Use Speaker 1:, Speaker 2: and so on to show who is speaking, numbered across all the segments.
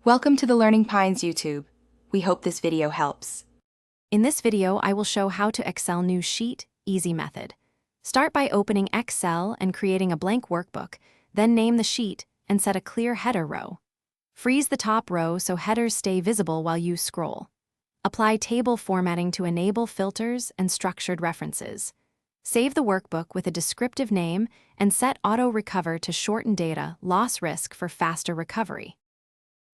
Speaker 1: Welcome to the Learning Pines YouTube. We hope this video helps.
Speaker 2: In this video, I will show how to Excel new sheet, easy method. Start by opening Excel and creating a blank workbook, then name the sheet and set a clear header row. Freeze the top row so headers stay visible while you scroll. Apply table formatting to enable filters and structured references. Save the workbook with a descriptive name and set Auto Recover to shorten data loss risk for faster recovery.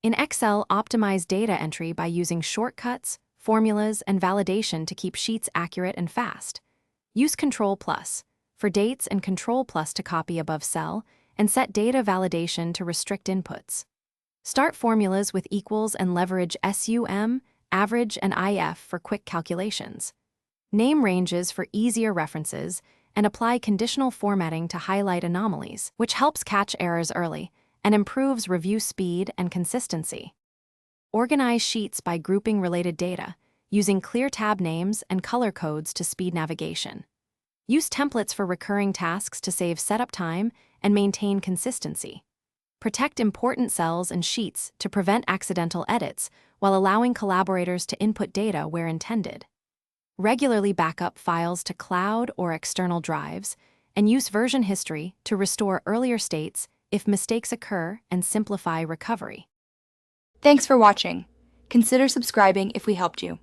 Speaker 2: In Excel, optimize data entry by using shortcuts, formulas, and validation to keep sheets accurate and fast. Use Control+ for dates and Control+ to copy above cell, and set data validation to restrict inputs. Start formulas with equals and leverage SUM, average, and IF for quick calculations. Name ranges for easier references, and apply conditional formatting to highlight anomalies, which helps catch errors early and improves review speed and consistency. Organize sheets by grouping related data, using clear tab names and color codes to speed navigation. Use templates for recurring tasks to save setup time and maintain consistency. Protect important cells and sheets to prevent accidental edits while allowing collaborators to input data where intended. Regularly backup files to cloud or external drives, and use version history to restore earlier states if mistakes occur and simplify recovery.
Speaker 1: Thanks for watching. Consider subscribing if we helped you.